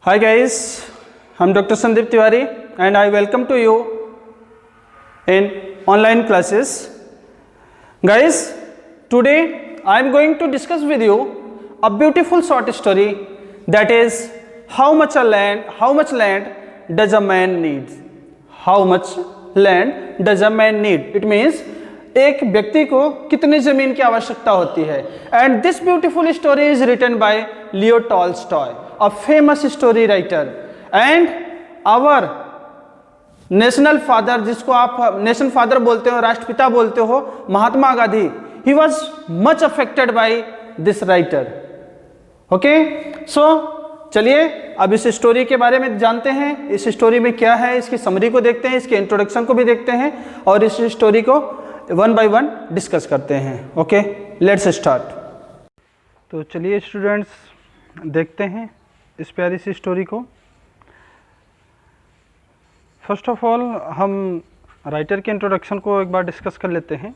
Hi guys, I'm Dr. Sandeep Tiwari and I welcome to you in online classes. Guys, today I am going to discuss with you a beautiful short story, that is how much land does a man need? How much land does a man need? It means एक व्यक्ति को कितनी जमीन की आवश्यकता होती है. And this beautiful story is written by Leo Tolstoy, a famous story writer, and our national father, जिसको आप नेशन फादर बोलते हो, राष्ट्रपिता बोलते हो, Mahatma Gandhi, he was much affected by this writer. Okay, so चलिए अब इस स्टोरी के बारे में जानते हैं. इस स्टोरी में क्या है, इसकी समरी को देखते हैं, इसके इंट्रोडक्शन को भी देखते हैं और इस स्टोरी को वन बाय वन डिस्कस करते हैं. Okay, let's start. तो चलिए स्टूडेंट्स देखते हैं इस प्यारी सी स्टोरी को. फर्स्ट ऑफ ऑल हम राइटर के इंट्रोडक्शन को एक बार डिस्कस कर लेते हैं.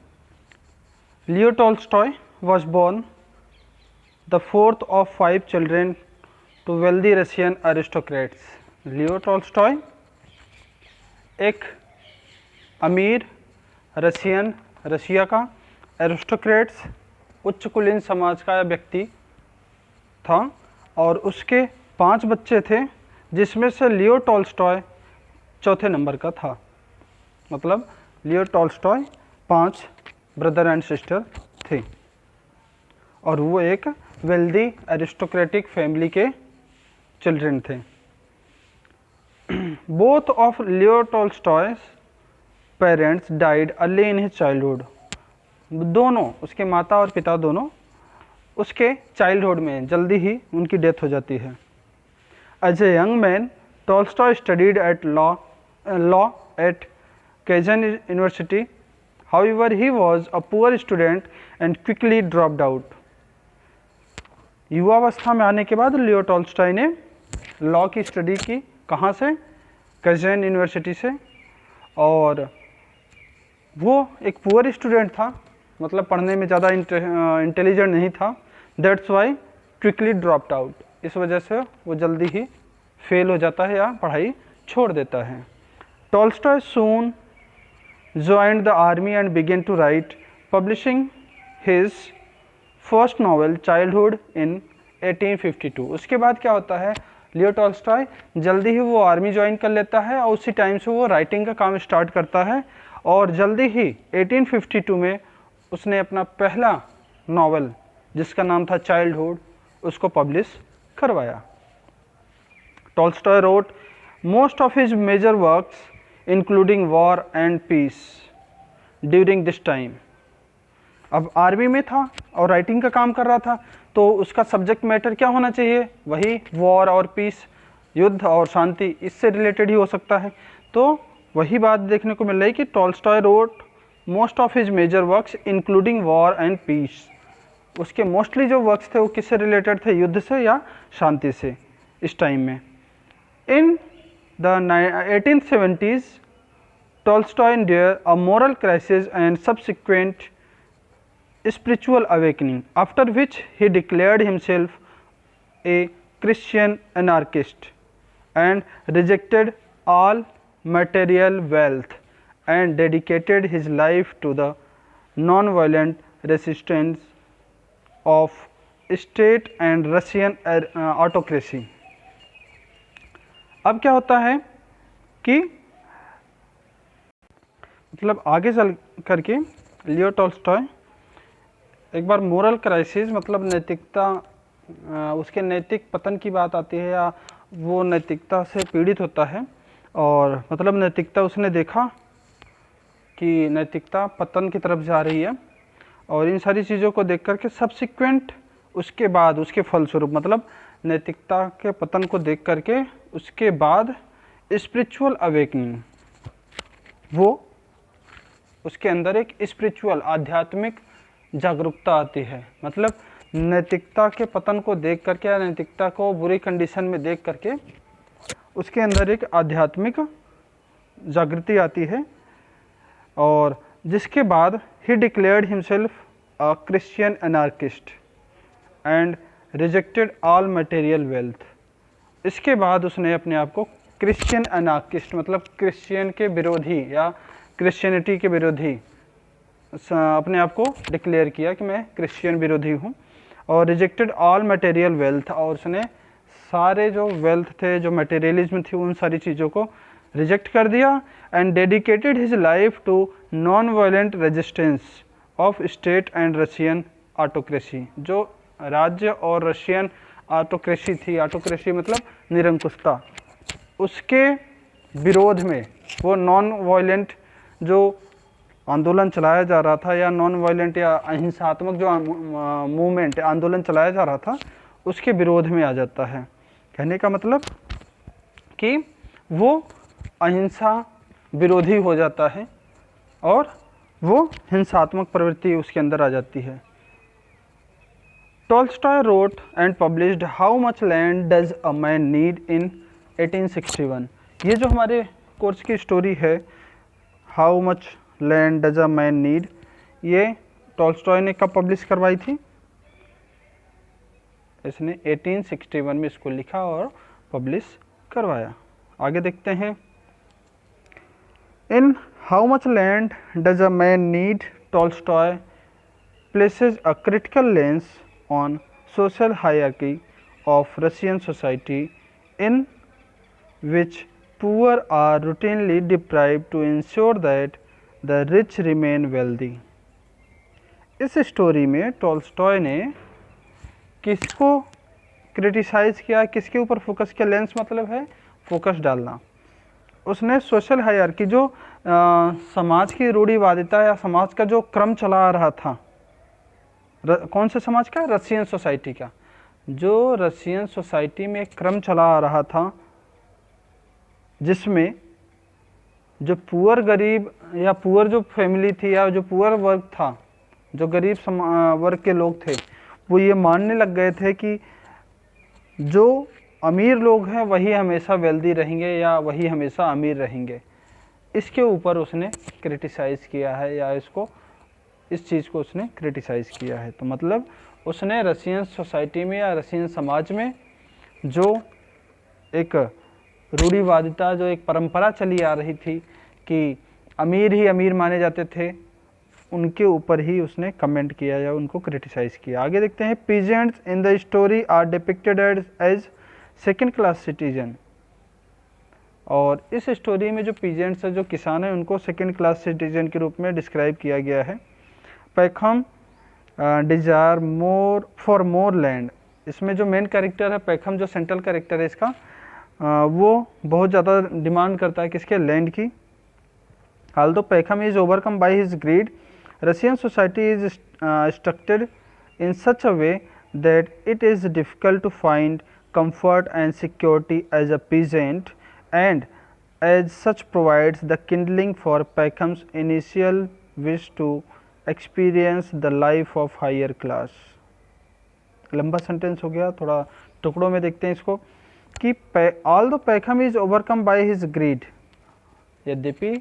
Leo Tolstoy was born the fourth of 5 children to wealthy Russian aristocrats. Leo Tolstoy एक अमीर रशिया का एरिस्टोक्रेट्स उच्च कुलीन समाज का व्यक्ति था और उसके 5 बच्चे थे, जिसमें से लियो टॉल्स्टॉय चौथे नंबर का था. मतलब Leo Tolstoy 5 brother and sister थे और वो एक वेल्दी एरिस्टोक्रेटिक फैमिली के चिल्ड्रन थे. Both of Leo Tolstoy's parents died early in his childhood. दोनों, उसके माता और पिता दोनों उसके चाइल्डहुड में जल्दी ही उनकी डेथ हो जाती है. As a young man Tolstoy studied at law at Kazan university. However he was a poor student and quickly dropped out. युवावस्था में आने के बाद लियो टॉल्स्टॉय ने लॉ की स्टडी की. कहाँ से? केजन यूनिवर्सिटी से. और वो एक पुअर स्टूडेंट था, मतलब पढ़ने में ज़्यादा इंटेलिजेंट नहीं था. That's why quickly dropped out. इस वजह से वो जल्दी ही फेल हो जाता है या पढ़ाई छोड़ देता है. Tolstoy soon joined the army and began to write, publishing his first novel Childhood in 1852. उसके बाद क्या होता है, लियो टॉल्स्टॉय जल्दी ही वो आर्मी ज्वाइन कर लेता है और उसी टाइम से वो राइटिंग का काम स्टार्ट करता है और जल्दी ही 1852 में उसने अपना पहला नावल, जिसका नाम था चाइल्डहुड, उसको पब्लिश करवाया. Tolstoy wrote most of his major works including War and Peace during this time. अब आर्मी में था और राइटिंग का काम कर रहा था, तो उसका सब्जेक्ट मैटर क्या होना चाहिए? वही वॉर और पीस, युद्ध और शांति, इससे रिलेटेड ही हो सकता है. तो वही बात देखने को मिल रही कि Tolstoy wrote most of his major works including War and Peace. उसके मोस्टली जो वर्क्स थे वो किससे रिलेटेड थे? युद्ध से या शांति से इस टाइम में. इन the 1870s, Tolstoy endured a moral crisis and subsequent spiritual awakening, after which he declared himself a Christian anarchist and rejected all material wealth and dedicated his life to the non-violent resistance of state and Russian autocracy. अब क्या होता है कि मतलब आगे चल करके लियो Tolstoy एक बार मोरल क्राइसिस, मतलब नैतिकता, उसके नैतिक पतन की बात आती है या वो नैतिकता से पीड़ित होता है. और मतलब नैतिकता उसने देखा कि नैतिकता पतन की तरफ जा रही है और इन सारी चीज़ों को देख करके सब्सिक्वेंट, उसके बाद उसके फलस्वरूप, मतलब नैतिकता के पतन को देख करके उसके बाद स्पिरिचुअल अवेकनिंग, वो उसके अंदर एक स्पिरिचुअल आध्यात्मिक जागरूकता आती है. मतलब नैतिकता के पतन को देख करके या नैतिकता को बुरी कंडीशन में देख करके उसके अंदर एक आध्यात्मिक जागृति आती है और जिसके बाद ही declared himself a Christian anarchist and rejected all material wealth. इसके बाद उसने अपने आप को क्रिश्चियन अनार्किस्ट मतलब क्रिश्चियन के विरोधी या क्रिश्चियनिटी के विरोधी अपने आप को डिक्लेयर किया कि मैं क्रिश्चियन विरोधी हूँ, और रिजेक्टेड ऑल मटेरियल वेल्थ, और उसने सारे जो वेल्थ थे, जो मटेरियलिज्म थी, उन सारी चीज़ों को रिजेक्ट कर दिया। And dedicated his life to non violent resistance of state and Russian autocracy, जो राज्य और रशियन ऑटोक्रेसी थी, ऑटोक्रेसी मतलब निरंकुशता, उसके विरोध में वो नॉन वायलेंट जो आंदोलन चलाया जा रहा था, या नॉन वायलेंट या अहिंसात्मक जो मूवमेंट आंदोलन चलाया जा रहा था, उसके विरोध में आ जाता है। कहने का मतलब कि वो अहिंसा विरोधी हो जाता है और वो हिंसात्मक प्रवृत्ति उसके अंदर आ जाती है। Tolstoy wrote and published How much land does a man Need in 1861। ये जो हमारे कोर्स की स्टोरी है, How much land does a man Need, ये टॉल्स्टॉय ने कब पब्लिश करवाई थी? इसने 1861 में इसको लिखा और पब्लिश करवाया। आगे देखते हैं। In how much land does a man need, Tolstoy places a critical lens on social hierarchy of Russian society in which poor are routinely deprived to ensure that the rich remain wealthy। इस story में Tolstoy ने किसको criticise किया, किसके ऊपर focus किया? Lens मतलब है फोकस डालना। उसने सोशल हायरार्की, जो समाज की रूढ़िवादिता या समाज का जो क्रम चला आ रहा था, कौन से समाज का? रशियन सोसाइटी का। जो रशियन सोसाइटी में एक क्रम चला आ रहा था जिसमें जो पुअर गरीब या पुअर जो फैमिली थी या जो पुअर वर्ग था, जो गरीब वर्ग के लोग थे, वो ये मानने लग गए थे कि जो अमीर लोग हैं वही हमेशा वेल्दी रहेंगे या वही हमेशा अमीर रहेंगे। इसके ऊपर उसने क्रिटिसाइज़ किया है, या इस चीज़ को उसने क्रिटिसाइज़ किया है। तो मतलब उसने रशियन सोसाइटी में या रशियन समाज में जो एक रूढ़िवादिता, जो एक परंपरा चली आ रही थी कि अमीर ही अमीर माने जाते थे, उनके ऊपर ही उसने कमेंट किया या उनको क्रिटिसाइज़ किया। आगे देखते हैं। Peasants in the story are depicted as second class citizen, और इस स्टोरी में जो पीजेंट्स है, जो किसान हैं, उनको सेकेंड क्लास सिटीजन के रूप में डिस्क्राइब किया गया है। Pahom desire more for more land, इसमें जो मेन कैरेक्टर है पैखम, जो सेंट्रल कैरेक्टर है इसका, वो बहुत ज़्यादा डिमांड करता है किसके? लैंड की। although Peckham is overcome by his greed, Russian society is structured in such a way that it is difficult to find comfort and security as a peasant, and as such provides the kindling for Peckham's initial wish to experience the life of higher class। लंबा sentence हो गया, थोड़ा टुकड़ों में देखते हैं इसको कि although Peckham is overcome by his greed, यद्यपि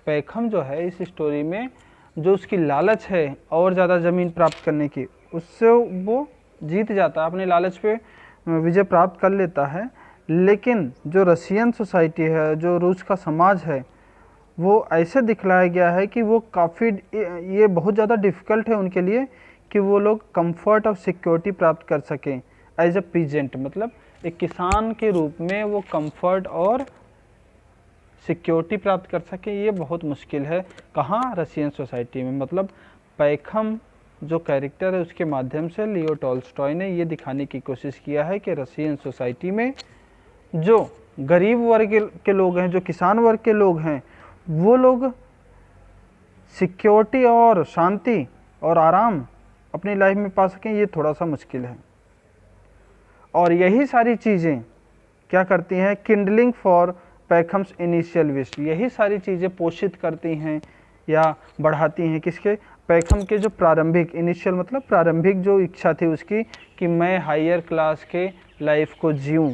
पैखम जो है इस स्टोरी में जो उसकी लालच है और ज़्यादा ज़मीन प्राप्त करने की, उससे वो जीत जाता है, अपने लालच पे विजय प्राप्त कर लेता है। लेकिन जो रशियन सोसाइटी है, जो रूस का समाज है, वो ऐसे दिखलाया गया है कि वो काफ़ी, ये बहुत ज़्यादा डिफ़िकल्ट है उनके लिए कि वो लोग कंफर्ट और सिक्योरिटी प्राप्त कर सकें एज अ पीजेंट, मतलब एक किसान के रूप में वो कंफर्ट और सिक्योरिटी प्राप्त कर सके, ये बहुत मुश्किल है। कहाँ? रशियन सोसाइटी में। मतलब पैखम जो कैरेक्टर है उसके माध्यम से लियो टॉल्स्टॉय ने ये दिखाने की कोशिश किया है कि रशियन सोसाइटी में जो गरीब वर्ग के लोग हैं, जो किसान वर्ग के लोग हैं, वो लोग सिक्योरिटी और शांति और आराम अपनी लाइफ में पा सकें, ये थोड़ा सा मुश्किल है। और यही सारी चीज़ें क्या करती हैं? किंडलिंग फॉर पैखम्स इनिशियल विश, यही सारी चीज़ें पोषित करती हैं या बढ़ाती हैं किसके? पैखम के जो प्रारंभिक, इनिशियल मतलब प्रारंभिक जो इच्छा थी उसकी कि मैं हायर क्लास के लाइफ को जीऊँ,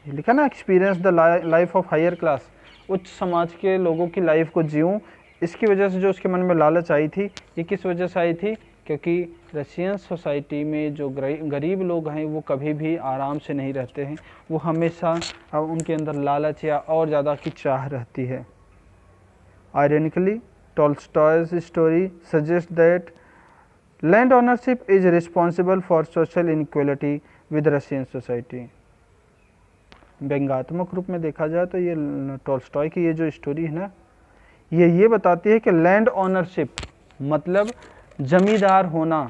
लिखा ना, experience the life of higher class, उच्च समाज के लोगों की लाइफ को जीऊँ। इसकी वजह से जो उसके मन में लालच आई थी, ये किस वजह से आई थी क्योंकि रशियन सोसाइटी में जो गरीब लोग हैं वो कभी भी आराम से नहीं रहते हैं, वो हमेशा उनके अंदर लालच या और ज़्यादा की चाह रहती है। Ironically Tolstoy's story suggest that land ownership is responsible for social inequality with Russian society. व्यंग्यात्मक रूप में देखा जाए तो ये टॉल्स्टॉय की ये जो स्टोरी है ना, ये बताती है कि लैंड ओनरशिप मतलब जमींदार होना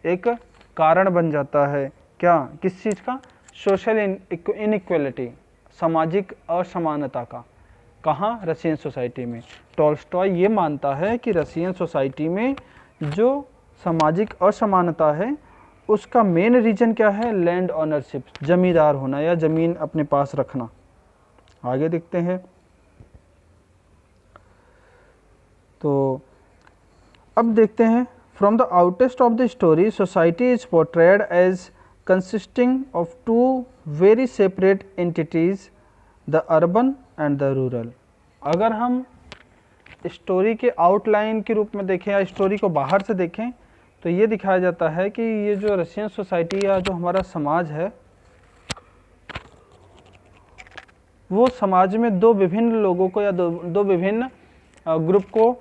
एक कारण बन जाता है क्या, किस चीज़ का, सोशल इनइक्वालिटी, सामाजिक असमानता का। कहाँ? रशियन सोसाइटी में। टॉल्स्टॉय ये मानता है कि रशियन सोसाइटी में जो सामाजिक असमानता है उसका मेन रीजन क्या है? लैंड ओनरशिप, जमींदार होना या ज़मीन अपने पास रखना। आगे देखते हैं। तो अब देखते हैं, from the outset of the story society is portrayed as consisting of two very separate entities, the urban and the rural. अगर हम स्टोरी के आउटलाइन के रूप में देखें या स्टोरी को बाहर से देखें तो ये दिखाया जाता है कि ये जो रशियन सोसाइटी या जो हमारा समाज है वो समाज में दो विभिन्न लोगों को या दो विभिन्न ग्रुप को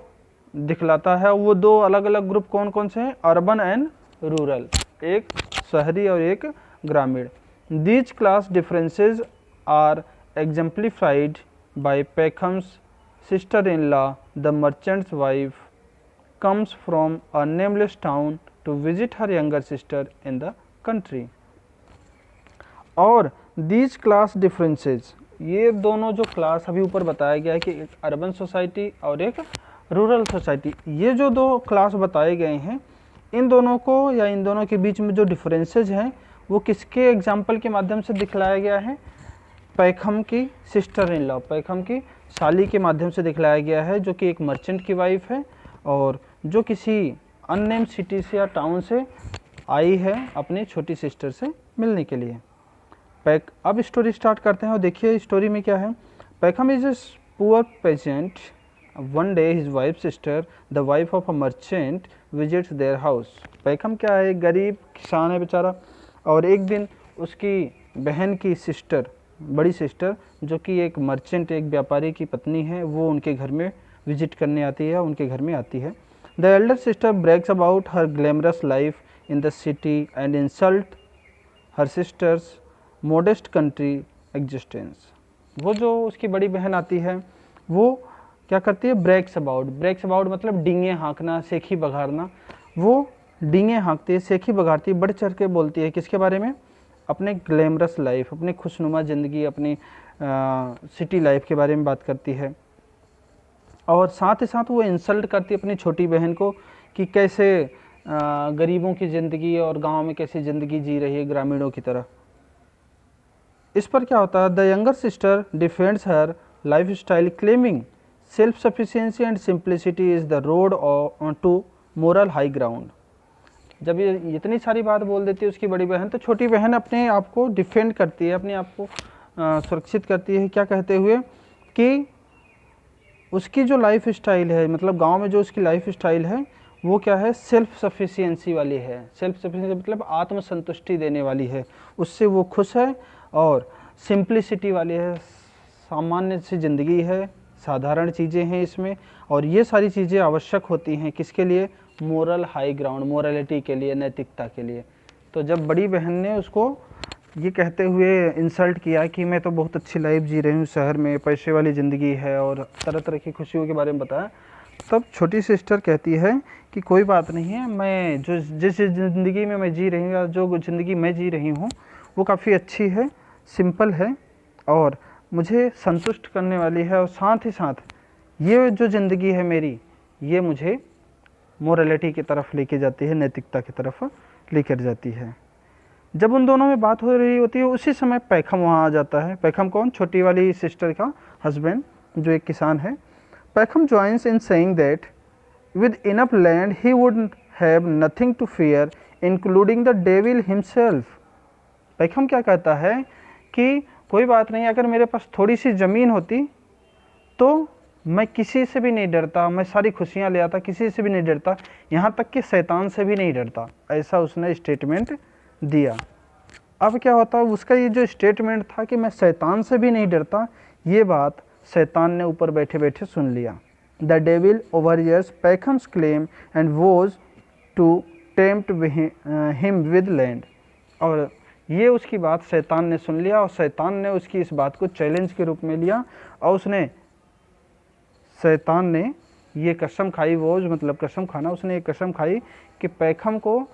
दिखलाता है। वो दो अलग अलग ग्रुप कौन कौन से हैं? अर्बन एंड रूरल, एक शहरी और एक ग्रामीण। These class differences are exemplified by Pahom's sister in law, the merchant's wife comes from a nameless town to visit her younger sister in the country। और these class differences, ये दोनों जो class अभी ऊपर बताया गया है कि एक अर्बन सोसाइटी और एक रूरल सोसाइटी, ये जो दो क्लास बताए गए हैं इन दोनों को या इन दोनों के बीच में जो डिफरेंसेस हैं वो किसके एग्जाम्पल के माध्यम से दिखलाया गया है? पैखम की सिस्टर इन लॉ, पैखम की साली के माध्यम से दिखलाया गया है, जो कि एक मर्चेंट की वाइफ है और जो किसी अननेम सिटी से या टाउन से आई है अपनी छोटी सिस्टर से मिलने के लिए। अब स्टोरी स्टार्ट करते हैं और देखिए स्टोरी में क्या है। Pahom is a poor peasant, one day his wife sister the wife of a merchant visits their house. Pahom क्या है? गरीब किसान है बेचारा, और एक दिन उसकी बहन की सिस्टर, बड़ी सिस्टर जो कि एक मर्चेंट, एक व्यापारी की पत्नी है, वो उनके घर में विजिट करने आती है, उनके घर में आती है। The elder sister brags about her glamorous life in the city and insult her sister's modest country existence. वो जो उसकी बड़ी बहन आती है वो क्या करती है? ब्रेक्स अबाउट मतलब डींगे हाँकना, सेखी बघारना। वो डींगे हाँकती है, सेखी बघारती है, बढ़ चढ़ के बोलती है किसके बारे में? अपने ग्लैमरस लाइफ, अपनी खुशनुमा ज़िंदगी, अपनी सिटी लाइफ के बारे में बात करती है। और साथ ही साथ वो इंसल्ट करती है अपनी छोटी बहन को कि कैसे गरीबों की ज़िंदगी और गांव में कैसी ज़िंदगी जी रही है ग्रामीणों की तरह। इस पर क्या होता है? The younger sister defends her lifestyle claiming self sufficiency and simplicity is the road to moral high ground. जब ये इतनी सारी बात बोल देती है उसकी बड़ी बहन, तो छोटी बहन अपने आप को डिफेंड करती है, अपने आप को सुरक्षित करती है। क्या कहते हुए कि उसकी जो लाइफ स्टाइल है, मतलब गांव में जो उसकी लाइफ स्टाइल है वो क्या है? सेल्फ सफिशिएंसी वाली है। सेल्फ सफिशिएंसी मतलब आत्मसंतुष्टि देने वाली है, उससे वो खुश है। और सिंप्लिसिटी वाली है, सामान्य सी ज़िंदगी है, साधारण चीज़ें हैं इसमें, और ये सारी चीज़ें आवश्यक होती हैं किसके लिए? मोरल हाई ग्राउंड, मोरलिटी के लिए, नैतिकता के लिए। तो जब बड़ी बहन ने उसको ये कहते हुए इंसल्ट किया कि मैं तो बहुत अच्छी लाइफ जी रही हूँ, शहर में पैसे वाली ज़िंदगी है और तरह तरह की खुशियों के बारे में बताया, तब छोटी सिस्टर कहती है कि कोई बात नहीं है, मैं जो जिस ज़िंदगी में मैं जी रही हूँ या जो ज़िंदगी मैं जी रही हूँ वो काफ़ी अच्छी है, सिंपल है और मुझे संतुष्ट करने वाली है। और साथ ही साथ ये जो ज़िंदगी है मेरी, ये मुझे मोरलिटी की तरफ लेके जाती है, नैतिकता की तरफ लेकर जाती है। जब उन दोनों में बात हो रही होती है उसी समय पैखम वहाँ आ जाता है। पैखम कौन? छोटी वाली सिस्टर का हस्बैंड जो एक किसान है। Pahom joins in saying that with enough land he would have nothing to fear including the devil himself. Pahom क्या कहता है कि कोई बात नहीं, अगर मेरे पास थोड़ी सी ज़मीन होती तो मैं किसी से भी नहीं डरता, मैं सारी खुशियाँ ले आता, किसी से भी नहीं डरता, यहाँ तक कि शैतान से भी नहीं डरता, ऐसा उसने स्टेटमेंट दिया। अब क्या होता है, उसका ये जो स्टेटमेंट था कि मैं शैतान से भी नहीं डरता, ये बात शैतान ने ऊपर बैठे बैठे सुन लिया। The devil overhears Pahom's claim and was to tempt him with land. और ये उसकी बात शैतान ने सुन लिया और शैतान ने उसकी इस बात को चैलेंज के रूप में लिया और शैतान ने ये कसम खाई, वो मतलब कसम खाना, उसने ये कसम खाई कि पैखम को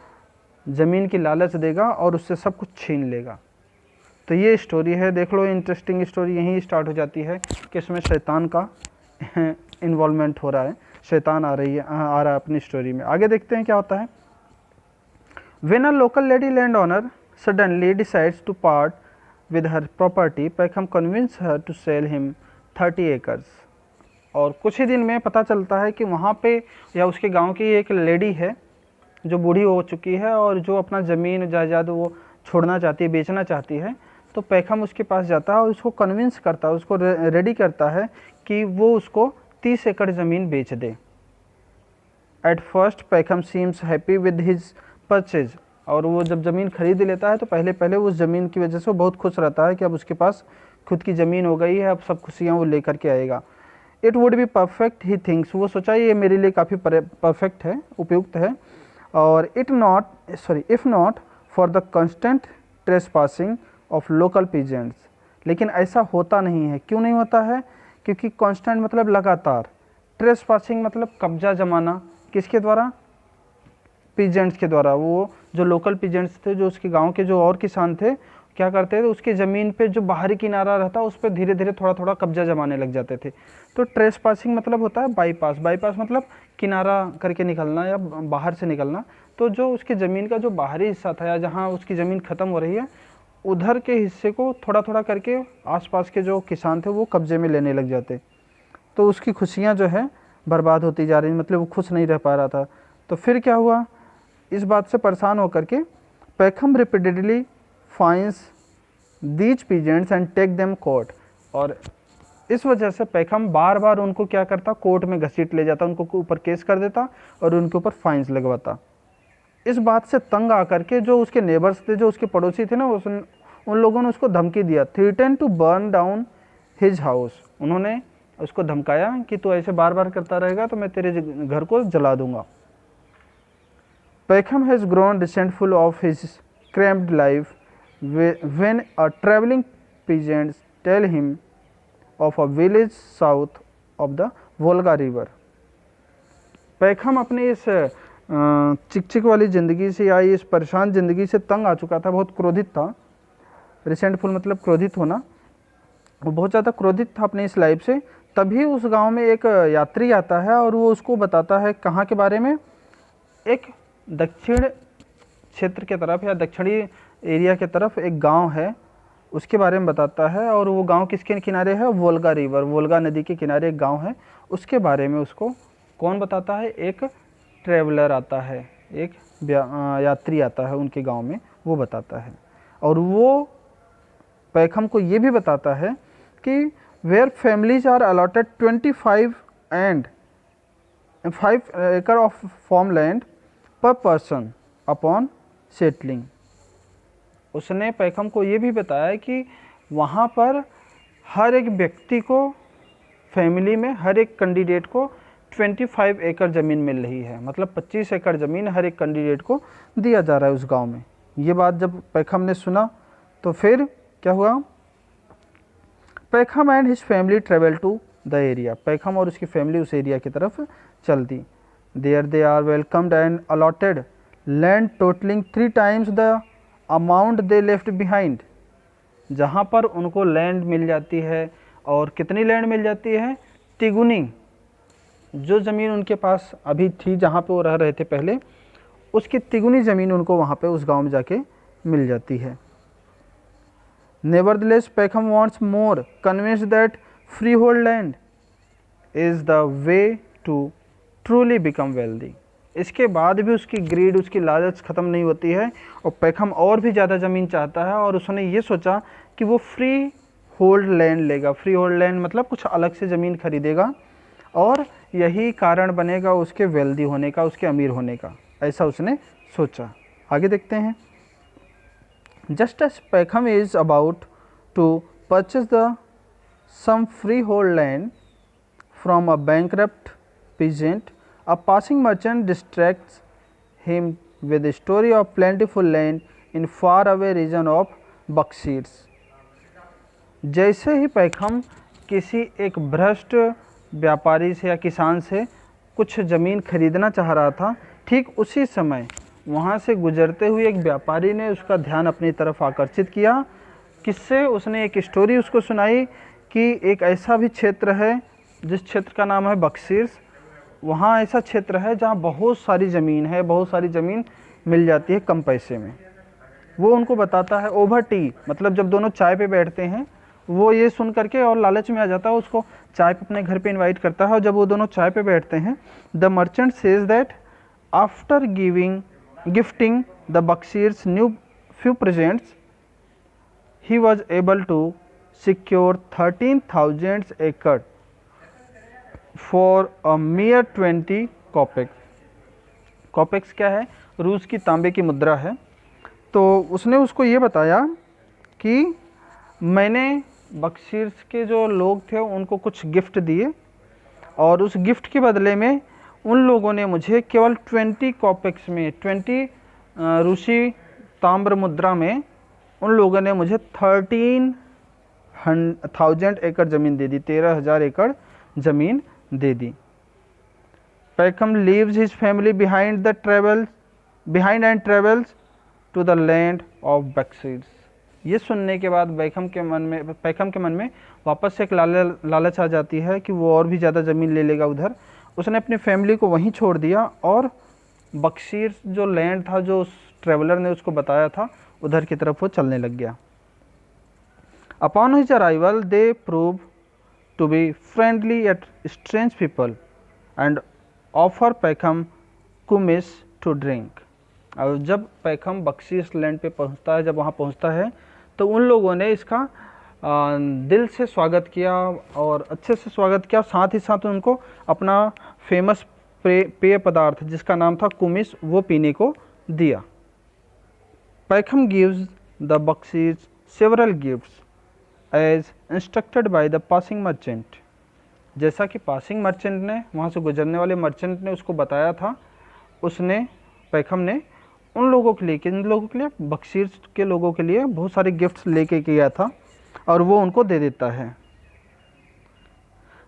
ज़मीन की लालच देगा और उससे सब कुछ छीन लेगा। तो ये स्टोरी है, देख लो, इंटरेस्टिंग स्टोरी यहीं स्टार्ट हो जाती है कि इसमें शैतान का इन्वॉल्वमेंट हो रहा है, शैतान आ रहा है अपनी स्टोरी में। आगे देखते हैं क्या होता है। When a local lady landowner suddenly decides to part with her property, Peckham convinces her to sell him 30 acres. और कुछ ही दिन में पता चलता है कि वहाँ पे या उसके गांव की एक लेडी है जो बूढ़ी हो चुकी है और जो अपना ज़मीन जायदाद वो छोड़ना चाहती है, बेचना चाहती है। तो पैखम उसके पास जाता है और उसको कन्विंस करता है, उसको रेडी करता है कि वो उसको 30 एकड़ ज़मीन बेच दे। At first Pahom seems happy with his purchase. और वो जब ज़मीन खरीद लेता है तो पहले पहले उस ज़मीन की वजह से वो बहुत खुश रहता है कि अब उसके पास खुद की ज़मीन हो गई है, अब सब खुशियाँ वो लेकर के आएगा। It would be perfect he thinks, वो सोचा ये मेरे लिए काफ़ी परफेक्ट है, उपयुक्त है। और if not for the constant trespassing of local peasants. लेकिन ऐसा होता नहीं है। क्यों नहीं होता है? क्योंकि कांस्टेंट मतलब लगातार, ट्रेसपासिंग मतलब कब्जा जमाना, किसके द्वारा? पीजेंट्स के द्वारा। वो जो लोकल पीजेंट्स थे, जो उसके गांव के जो और किसान थे, क्या करते थे, उसकी ज़मीन पे जो बाहरी किनारा रहता उस पर धीरे धीरे थोड़ा थोड़ा कब्जा जमाने लग जाते थे। तो ट्रेस पासिंग मतलब होता है बाईपास। बाईपास मतलब किनारा करके निकलना या बाहर से निकलना। तो जो उसकी ज़मीन का जो बाहरी हिस्सा था या जहाँ उसकी ज़मीन ख़त्म हो रही है, उधर के हिस्से को थोड़ा थोड़ा करके आसपास के जो किसान थे वो कब्जे में लेने लग जाते। तो उसकी खुशियाँ जो है बर्बाद होती जा रही, मतलब वो खुश नहीं रह पा रहा था। तो फिर क्या हुआ, इस बात से परेशान होकर के Pahom repeatedly fines these peasants and take them court. और इस वजह से पैखम बार बार उनको क्या करता, कोर्ट में घसीट ले जाता, उनको ऊपर केस कर देता और उनके ऊपर फाइन्स लगवाता। इस बात से तंग आकर के जो उसके नेबर्स थे, जो उसके पड़ोसी थे ना, उन लोगों ने उसको धमकी दिया, threaten to burn down his house. उन्होंने उसको धमकाया कि तू ऐसे बार बार करता रहेगा तो मैं तेरे घर को जला दूंगा। Peckham has grown resentful of his cramped life when a traveling peasant tell him of a village south of the Volga river. पैखम अपने इस चिकचिक वाली ज़िंदगी से या इस परेशान ज़िंदगी से तंग आ चुका था, बहुत क्रोधित था। रिसेंटफुल मतलब क्रोधित होना। वो बहुत ज़्यादा क्रोधित था अपनी इस लाइफ से। तभी उस गांव में एक यात्री आता है और वो उसको बताता है कहाँ के बारे में, एक दक्षिण क्षेत्र के तरफ या दक्षिणी एरिया के तरफ एक गांव है, उसके बारे में बताता है। और वो गांव किसके किनारे है? वोल्गा रिवर, वोल्गा नदी के किनारे एक गांव है। उसके बारे में उसको कौन बताता है? एक ट्रैवलर आता है, एक यात्री आता है उनके गांव में, वो बताता है। और वो पैखम को ये भी बताता है कि वेयर फैमिलीज आर अलॉटेड 25 एकड़ ऑफ फार्म लैंड पर पर्सन अपॉन सेटलिंग। उसने पैखम को ये भी बताया कि वहाँ पर हर एक व्यक्ति को, फैमिली में हर एक कैंडिडेट को 25 एकड़ ज़मीन मिल रही है, मतलब 25 एकड़ ज़मीन हर एक कैंडिडेट को दिया जा रहा है उस गांव में। ये बात जब पैखम ने सुना तो फिर क्या हुआ, Pahom and his family travel to the area. Pahom और उसकी फैमिली उस एरिया की तरफ चलती। There they are welcomed and allotted land totaling 3 times the amount they left behind। जहाँ पर उनको लैंड मिल जाती है, और कितनी लैंड मिल जाती है? तिगुनी। जो ज़मीन उनके पास अभी थी जहाँ पे वो रह रहे थे पहले, उसकी तिगुनी ज़मीन उनको वहाँ पे उस गांव में जाके मिल जाती है। Nevertheless, Peckham wants more, convinced that freehold land is the way to truly become wealthy. इसके बाद भी उसकी ग्रीड, उसकी लालच ख़त्म नहीं होती है और पैखम और भी ज़्यादा ज़मीन चाहता है। और उसने ये सोचा कि वो फ्री होल्ड लैंड लेगा। फ्री होल्ड लैंड मतलब कुछ अलग से ज़मीन खरीदेगा और यही कारण बनेगा उसके वेल्दी होने का, उसके अमीर होने का, ऐसा उसने सोचा। आगे देखते हैं। Just as Pahom is about to purchase the some free hold land from a bankrupt peasant, a passing merchant distracts him with the story of plentiful land in far away region of बक्सीर्स। जैसे ही पैखम किसी एक भ्रष्ट व्यापारी से या किसान से कुछ ज़मीन खरीदना चाह रहा था, ठीक उसी समय वहाँ से गुजरते हुए एक व्यापारी ने उसका ध्यान अपनी तरफ आकर्षित किया। किससे? उसने एक स्टोरी उसको सुनाई कि एक ऐसा भी क्षेत्र है जिस क्षेत्र का नाम है बक्सीर्स। वहाँ ऐसा क्षेत्र है जहाँ बहुत सारी ज़मीन है, बहुत सारी ज़मीन मिल जाती है कम पैसे में। वो उनको बताता है। ओवर टी मतलब जब दोनों चाय पे बैठते हैं, वो ये सुन करके और लालच में आ जाता है, उसको चाय पे अपने घर पे इनवाइट करता है। और जब वो दोनों चाय पे बैठते हैं, the merchant says that after gifting the Bashkirs new few presents he was able to secure 13,000 एकड़ फॉर अ mere 20 कॉपेक्स। कॉपेक्स क्या है? रूस की तांबे की मुद्रा है। तो उसने उसको ये बताया कि मैंने बक्सीर्स के जो लोग थे उनको कुछ गिफ्ट दिए, और उस गिफ्ट के बदले में उन लोगों ने मुझे केवल 20 कॉपेक्स में, 20 रूसी ताम्र मुद्रा में उन लोगों ने मुझे 13,000 एकड़ ज़मीन दे दी, 13,000 एकड़ ज़मीन दे दी। Pahom leaves his family behind and travels to the land of Bashkirs. ये सुनने के बाद पैखम के मन में वापस से एक लालच आ जाती है कि वो और भी ज़्यादा ज़मीन ले लेगा उधर। उसने अपनी फैमिली को वहीं छोड़ दिया और बक्सीर्स जो लैंड था, जो उस ट्रेवलर ने उसको बताया था, उधर की तरफ वो चलने लग गया। Upon his arrival they prove to be friendly yet strange people and offer Pahom kumis to drink। और जब पैखम बक्सीर्स लैंड पे पहुंचता है, जब वहाँ पहुंचता है, तो उन लोगों ने इसका दिल से स्वागत किया और अच्छे से स्वागत किया। साथ ही साथ उनको अपना फेमस पेय पदार्थ जिसका नाम था कुमिस, वो पीने को दिया। Pahom gives the Bashkirs several gifts as instructed by the passing merchant. जैसा कि पासिंग मर्चेंट ने, वहाँ से गुजरने वाले मर्चेंट ने उसको बताया था, उसने पैखम ने उन लोगों के लिए, किन लोगों के लिए? बक्सीर्स के लोगों के लिए बहुत सारे गिफ्ट्स लेके गया था और वो उनको दे देता है।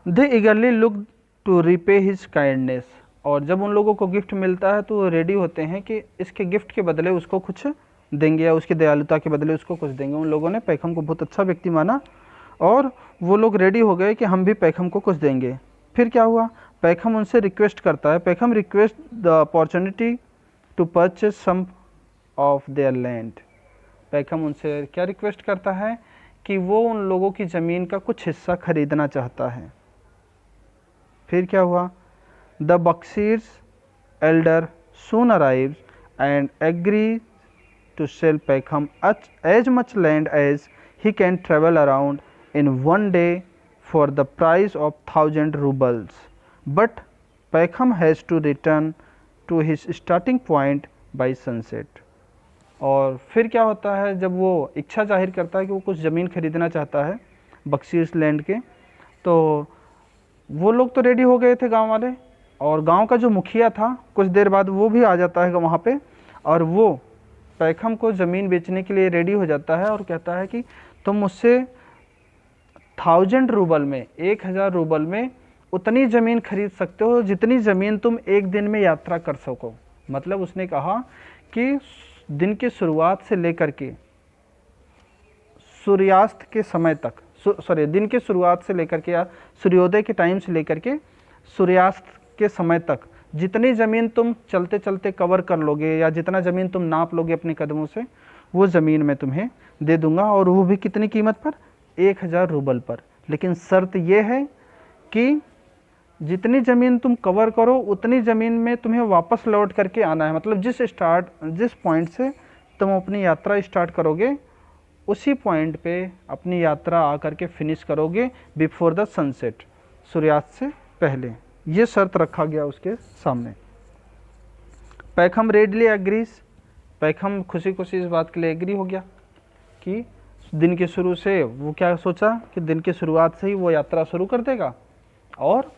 They eagerly look to repay his kindness. और जब उन लोगों को गिफ्ट मिलता है तो वो रेडी होते हैं कि इसके गिफ्ट के बदले उसको कुछ देंगे या उसकी दयालुता के बदले उसको कुछ देंगे। उन लोगों ने पैखम को बहुत अच्छा व्यक्ति माना और वो लोग रेडी हो गए कि हम भी पैखम को कुछ देंगे। फिर क्या हुआ? पैखम उनसे रिक्वेस्ट करता है। Pahom request the opportunity to purchase some of their land. Pahom उनसे क्या रिक्वेस्ट करता है? कि वो उन लोगों की ज़मीन का कुछ हिस्सा खरीदना चाहता है। फिर क्या हुआ? The Bashkirs elder soon arrives and agree to sell Pahom as much land as he can travel around in one day for the price of 1,000 rubles. But पैखम has to return to his starting point by sunset. और फिर क्या होता है? जब वो इच्छा जाहिर करता है कि वो कुछ ज़मीन खरीदना चाहता है बक्सीर्स लैंड के, तो वो लोग तो रेडी हो गए थे गांव वाले, और गांव का जो मुखिया था कुछ देर बाद वो भी आ जाता है वहाँ पे, और वो पैखम को ज़मीन बेचने के लिए रेडी हो जाता है और कहता है कि तुम मुझसे 1,000 रूबल में, 1,000 रूबल में उतनी ज़मीन खरीद सकते हो जितनी ज़मीन तुम एक दिन में यात्रा कर सको। मतलब उसने कहा कि दिन की शुरुआत से लेकर के सूर्यास्त के समय तक, दिन की शुरुआत से लेकर के या सूर्योदय के टाइम से लेकर के सूर्यास्त के समय तक जितनी ज़मीन तुम चलते चलते कवर कर लोगे या जितना ज़मीन तुम नाप लोगे अपने कदमों से, वो ज़मीन मैं तुम्हें दे दूंगा, और वो भी कितनी कीमत पर? 1,000 रूबल पर। लेकिन शर्त ये है कि जितनी ज़मीन तुम कवर करो उतनी ज़मीन में तुम्हें वापस लौट करके आना है। मतलब जिस पॉइंट से तुम अपनी यात्रा स्टार्ट करोगे उसी पॉइंट पे अपनी यात्रा आकर के फिनिश करोगे बिफोर द सनसेट, सूर्यास्त से पहले, ये शर्त रखा गया उसके सामने। पैखम रेडली एग्रीज, पैखम खुशी खुशी इस बात के लिए एग्री हो गया कि दिन के शुरू से वो क्या सोचा कि दिन की शुरुआत से ही वो यात्रा शुरू कर देगा और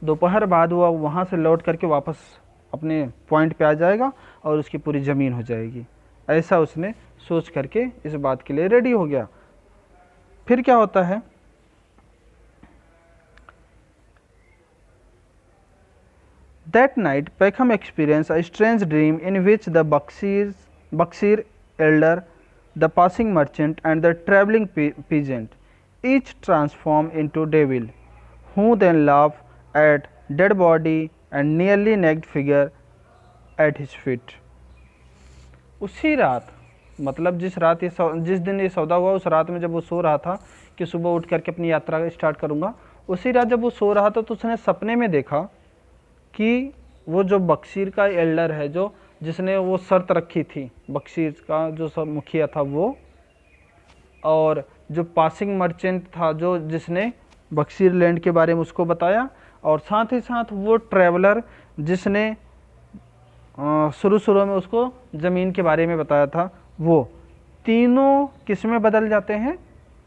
दोपहर बाद वो वहाँ से लौट करके वापस अपने पॉइंट पे आ जाएगा और उसकी पूरी ज़मीन हो जाएगी। ऐसा उसने सोच करके इस बात के लिए रेडी हो गया। फिर क्या होता है, that night Pahom experiences a strange dream in which the Bashkir elder, the passing merchant and the travelling peasant each transform into devil, who then laugh at dead body and nearly naked figure at his feet। उसी रात, मतलब जिस दिन ये सौदा हुआ उस रात में जब वो सो रहा था कि सुबह उठ करके अपनी यात्रा स्टार्ट करूँगा, उसी रात जब वो सो रहा था तो उसने सपने में देखा कि वो जो बक्सीर का एल्डर है, जो जिसने वो शर्त रखी थी, बक्सीर का जो सब मुखिया था वो, और जो पासिंग मर्चेंट था जो जिसने बक्सीर लैंड के बारे में उसको बताया, और साथ ही साथ वो ट्रैवलर जिसने शुरू में उसको ज़मीन के बारे में बताया था, वो तीनों किस में बदल जाते हैं,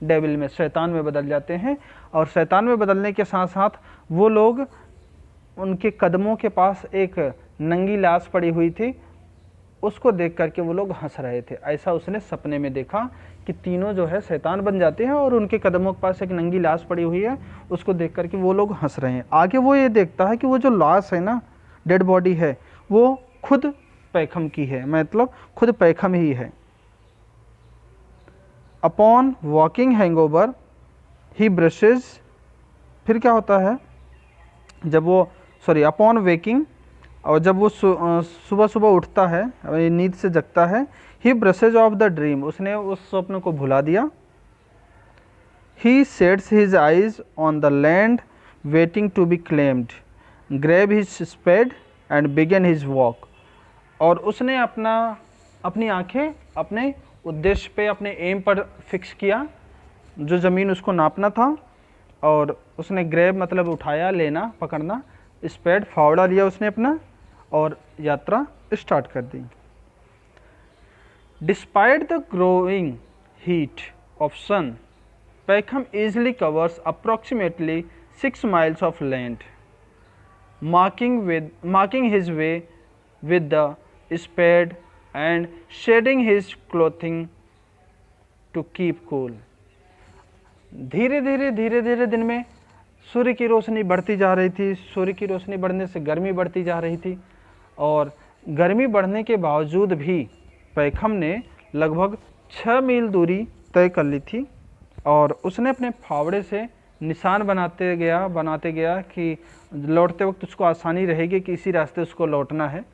डेविल में, शैतान में बदल जाते हैं। और शैतान में बदलने के साथ साथ वो लोग, उनके कदमों के पास एक नंगी लाश पड़ी हुई थी, उसको देख करके वो लोग हंस रहे थे। ऐसा उसने सपने में देखा कि तीनों जो है शैतान बन जाते हैं और उनके कदमों के पास एक नंगी लाश पड़ी हुई है, उसको देख करके वो लोग हंस रहे हैं। आगे वो ये देखता है कि वो जो लाश है ना, डेड बॉडी है, वो खुद पैखम की है, मतलब खुद पैखम ही है। अपॉन वॉकिंग हैंगओवर ही ब्रशेज, फिर क्या होता है, जब वो अपॉन वेकिंग, और जब वो सुबह सुबह उठता है, नींद से जगता है, he brushes off the dream, उसने उस स्वप्न को भुला दिया। He sets his eyes on the land waiting to be claimed, grab his spade and began his walk, और उसने अपनी आंखें अपने उद्देश्य पे, अपने एम पर फिक्स किया, जो ज़मीन उसको नापना था, और उसने ग्रैब मतलब उठाया, लेना, पकड़ना, स्पेड फावड़ा लिया उसने अपना, और यात्रा स्टार्ट कर दी। Despite the growing heat of sun, Pahom easily covers approximately 6 miles of land, marking his way with the spade and shading his clothing to keep cool। धीरे धीरे दिन में सूर्य की रोशनी बढ़ती जा रही थी। सूर्य की रोशनी बढ़ने से गर्मी बढ़ती जा रही थी, और गर्मी बढ़ने के बावजूद भी पैखम ने लगभग 6 मील दूरी तय कर ली थी, और उसने अपने फावड़े से निशान बनाते गया कि लौटते वक्त उसको आसानी रहेगी कि इसी रास्ते उसको लौटना है।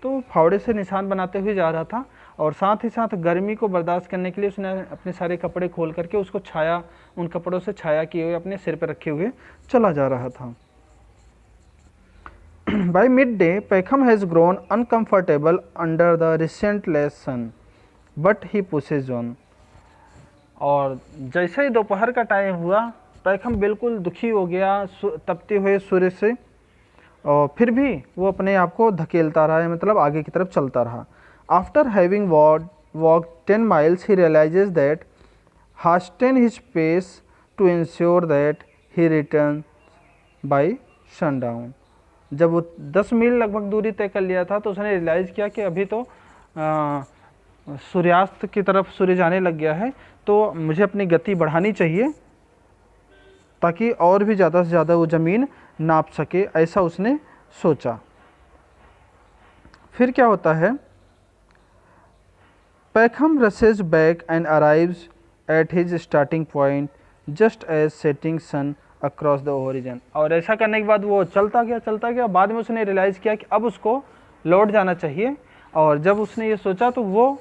तो फावड़े से निशान बनाते हुए जा रहा था, और साथ ही साथ गर्मी को बर्दाश्त करने के लिए उसने अपने सारे कपड़े खोल करके उसको छाया, उन कपड़ों से छाया किए हुए अपने सिर पर रखे हुए चला जा रहा था। By midday, Peckham has grown uncomfortable under the relentless sun, but he pushes on। और जैसे ही दोपहर का टाइम हुआ, पैखम बिल्कुल दुखी हो गया तपते हुए सूर्य से, और फिर भी वो अपने आप को धकेलता रहा है, मतलब आगे की तरफ चलता रहा। After having walk 10 miles, he realizes that hasten his pace to ensure that he returns by sundown। जब वो 10 मील लगभग दूरी तय कर लिया था, तो उसने रियलाइज़ किया कि अभी तो सूर्यास्त की तरफ सूर्य जाने लग गया है, तो मुझे अपनी गति बढ़ानी चाहिए ताकि और भी ज़्यादा से ज़्यादा वो ज़मीन नाप सके, ऐसा उसने सोचा। फिर क्या होता है, Pahom races back and arrives at his starting point just as setting sun across the origin. और ऐसा करने के बाद वो चलता गया। बाद में उसने रियलाइज़ किया कि अब उसको लौट जाना चाहिए, और जब उसने ये सोचा तो वो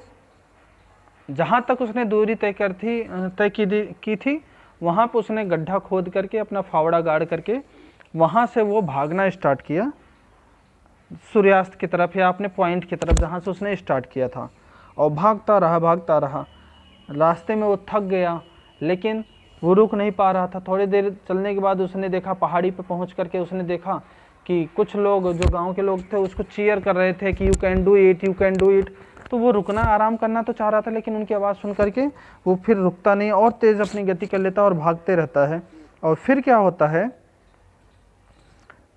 जहाँ तक उसने दूरी तय की थी, वहाँ पर उसने गड्ढा खोद करके अपना फावड़ा गाड़ करके वहाँ से वो भागना स्टार्ट किया सूर्यास्त की तरफ, या अपने पॉइंट की तरफ जहाँ से उसने स्टार्ट किया था। और भागता रहा। रास्ते में वो थक गया, लेकिन वो रुक नहीं पा रहा था। थोड़ी देर चलने के बाद उसने देखा, पहाड़ी पे पहुंच करके उसने देखा कि कुछ लोग जो गांव के लोग थे उसको चीयर कर रहे थे कि you can do it, you can do it. तो वो रुकना, आराम करना तो चाह रहा था, लेकिन उनकी आवाज़ सुन करके वो फिर रुकता नहीं और तेज़ अपनी गति कर लेता और भागते रहता है। और फिर क्या होता है,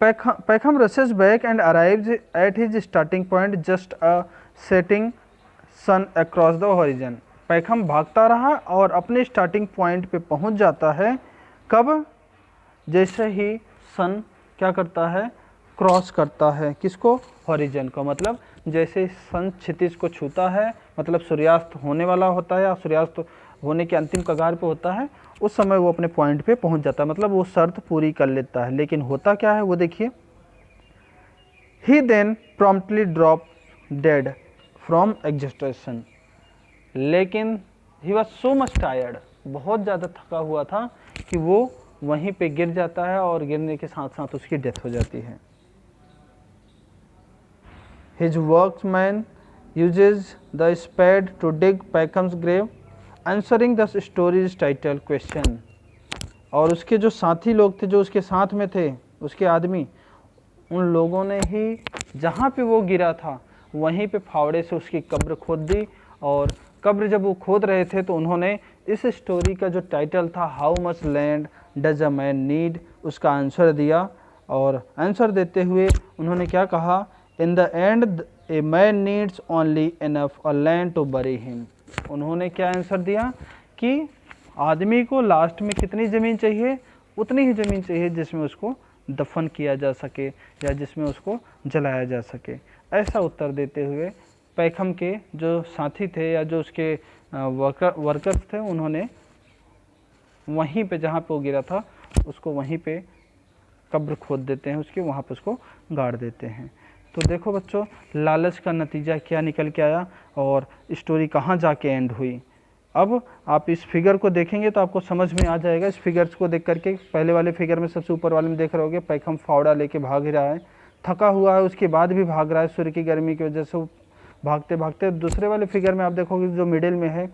Pahom races back and arrives at his starting point just a setting sun across the horizon. Pahom भागता रहा और अपने स्टार्टिंग पॉइंट पे पहुंच जाता है। कब? जैसे ही सन क्या करता है, क्रॉस करता है किसको? हॉरिजन को। मतलब जैसे सन क्षितिज को छूता है, मतलब सूर्यास्त होने वाला होता है या सूर्यास्त होने के अंतिम कगार पे होता है, उस समय वो अपने पॉइंट पे पहुंच जाता है, मतलब वो शर्त पूरी कर लेता है। लेकिन होता क्या है वो देखिए, he then promptly drop dead from exhaustion. लेकिन he was so much tired, बहुत ज़्यादा थका हुआ था कि वो वहीं पे गिर जाता है और गिरने के साथ साथ उसकी डेथ हो जाती है। His workman uses the spade to dig Peckham's grave, answering the story's title question। और उसके जो साथी लोग थे, जो उसके साथ में थे, उसके आदमी, उन लोगों ने ही जहाँ पे वो गिरा था वहीं पे फावड़े से उसकी कब्र खोद दी। और कब्र जब वो खोद रहे थे तो उन्होंने इस स्टोरी का जो टाइटल था, how much land does a man need, उसका आंसर दिया। और आंसर देते हुए उन्होंने क्या कहा, in the end a man needs only enough a land to bury him. उन्होंने क्या आंसर दिया कि आदमी को लास्ट में कितनी ज़मीन चाहिए? उतनी ही ज़मीन चाहिए जिसमें उसको दफन किया जा सके या जिसमें उसको जलाया जा सके। ऐसा उत्तर देते हुए पैखम के जो साथी थे या जो उसके वर्कर्स थे, उन्होंने वहीं पे जहाँ पे वो गिरा था उसको वहीं पे कब्र खोद देते हैं उसकी, वहाँ पे उसको गाड़ देते हैं। तो देखो बच्चों, लालच का नतीजा क्या निकल के आया और स्टोरी कहाँ जाके एंड हुई। अब आप इस फिगर को देखेंगे तो आपको समझ में आ जाएगा। इस फिगर्स को देख करके, पहले वाले फिगर में सबसे ऊपर वाले में देख रहे होगे, पैखम फावड़ा लेके भाग रहा है, थका हुआ है, उसके बाद भी भाग रहा है सूर्य की गर्मी की वजह से भागते भागते। दूसरे वाले फिगर में आप देखोगे जो मिडिल में है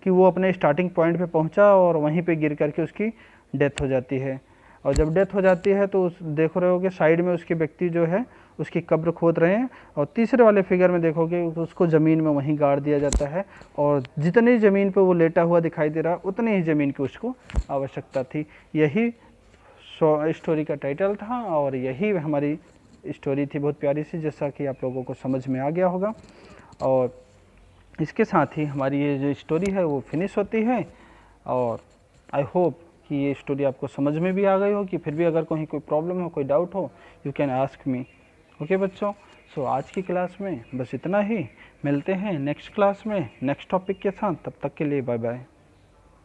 कि वो अपने स्टार्टिंग पॉइंट पे पहुंचा और वहीं पे गिर करके उसकी डेथ हो जाती है। और जब डेथ हो जाती है तो देख रहे होगे साइड में उसके व्यक्ति जो है उसकी कब्र खोद रहे हैं। और तीसरे वाले फिगर में देखोगे उसको ज़मीन में वहीं गाड़ दिया जाता है और जितनी ज़मीन पे वो लेटा हुआ दिखाई दे रहा उतनी ही ज़मीन की उसको आवश्यकता थी। यही स्टोरी का टाइटल था और यही हमारी स्टोरी थी, बहुत प्यारी सी, जैसा कि आप लोगों को समझ में आ गया होगा। और इसके साथ ही हमारी ये जो स्टोरी है वो फिनिश होती है। और आई होप कि ये स्टोरी आपको समझ में भी आ गई हो, कि फिर भी अगर कोई प्रॉब्लम हो, कोई डाउट हो, you can ask me. Okay बच्चों, सो आज की क्लास में बस इतना ही। मिलते हैं नेक्स्ट क्लास में नेक्स्ट टॉपिक के साथ, तब तक के लिए बाय बाय।